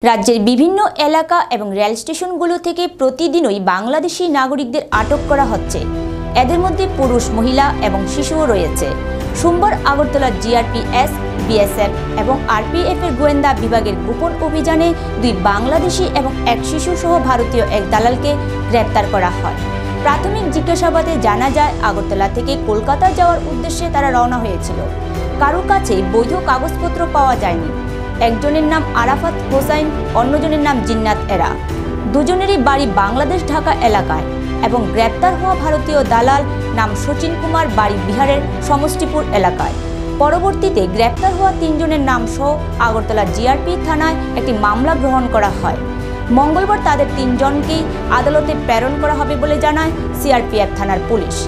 রাজ্যের বিভিন্ন এলাকা এবং রেল স্টেশনগুলো থেকে প্রতিদিনই বাংলাদেশি নাগরিকদের আটক করা হচ্ছে। এদের মধ্যে পুরুষ, মহিলা এবং শিশুও রয়েছে। সোমবার আগরতলা জিআরপিএস, বিএসএফ এবং আরপিএফ এর গোয়েন্দা বিভাগের গোপন অভিযানে দুই বাংলাদেশি এবং এক শিশু সহ ভারতীয় এক দালালকে গ্রেপ্তার করা হয়। প্রাথমিক জিজ্ঞাসাবাদে জানা যায়, আগরতলা থেকে কলকাতা যাওয়ার উদ্দেশ্যে তারা রওনা হয়েছিল। কারো কাছে বৈধ কাগজপত্র পাওয়া যায়নি। একজনের নাম আরাফাত হোসাইন, অন্যজনের নাম জিন্নাত এরা। দুজনেরই বাড়ি বাংলাদেশ ঢাকা এলাকায় এবং গ্রেপ্তার হওয়া ভারতীয় দালাল নাম শচীন কুমার, বাড়ি বিহারের সমষ্টিপুর এলাকায়। পরবর্তীতে গ্রেপ্তার হওয়া তিনজনের নাম সহ আগরতলা জিআরপি থানায় একটি মামলা গ্রহণ করা হয়। মঙ্গলবার তাদের তিনজনকেই আদালতে প্রেরণ করা হবে বলে জানায় সিআরপিএফ থানার পুলিশ।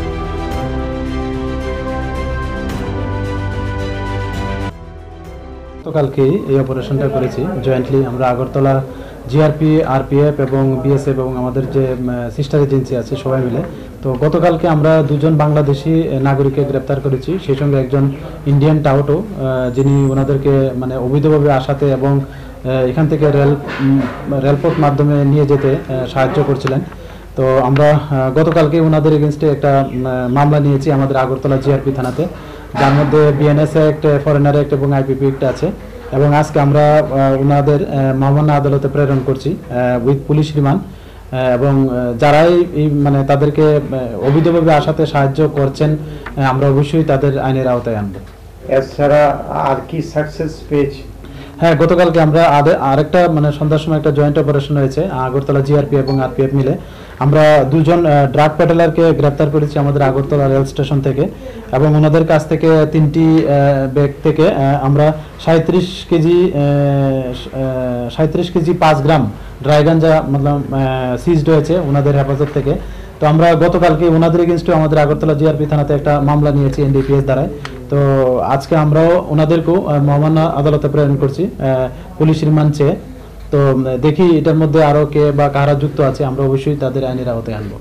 গতকালকে এই অপারেশনটা করেছি জয়েন্টলি আমরা আগরতলা জিআরপি, আরপিএফ এবং বিএসএফ এবং আমাদের যে সিস্টার এজেন্সি আছে সবাই মিলে। তো গতকালকে আমরা দুজন বাংলাদেশি নাগরিককে গ্রেপ্তার করেছি, সেই সঙ্গে একজন ইন্ডিয়ান টাউটো, যিনি ওনাদেরকে অবৈধভাবে আসাতে এবং এখান থেকে রেলপথ মাধ্যমে নিয়ে যেতে সাহায্য করছিলেন। তো আমরা গতকালকে ওনাদের এগেনস্টে একটা মামলা নিয়েছি আমাদের আগরতলা জিআরপি থানাতে, যার মধ্যে বিএনএস অ্যাক্ট, ফরেনার অ্যাক্ট এবং আইপিপি অ্যাক্ট আছে। এবং আজকে আমরা ওনাদের মামলা আদালতে প্রেরণ করছি উইথ পুলিশ রিমান্ড। এবং যারাই তাদেরকে অবৈধভাবে আসাতে সাহায্য করছেন, আমরা অবশ্যই তাদের আইনের আওতায় আনব। এছাড়া আর কি সাকসেস পেয়েছি? হ্যাঁ, গতকালকে আমরা আরেকটা সন্ধ্যার সময় একটা জয়েন্ট অপারেশন হয়েছে আগরতলা জিআরপি এবং আরপিএফ মিলে। আমরা দুজন ড্রাগ পেডলারকে গ্রেপ্তার করেছি আমাদের আগরতলা রেল স্টেশন থেকে, এবং ওনাদের কাছ থেকে 3টি ব্যাগ থেকে আমরা 37 কেজি 5 গ্রাম ড্রাই গাঞ্জা সিজড হয়েছে ওনাদের হেফাজত থেকে। তো আমরা গতকালকে ওনাদের এগেনস্টে আমাদের আগরতলা জিআরপি থানাতে একটা মামলা নিয়েছি এনডিপিএস দ্বারায়। তো আজকে আমরাও ওনাদেরকেও মহামান্য আদালতে প্রেরণ করছি পুলিশ রিমান্ড চেয়ে। তো দেখি এটার মধ্যে আরো কে বা কারা যুক্ত আছে, আমরা অবশ্যই তাদের আইনের আওতায় আনবো।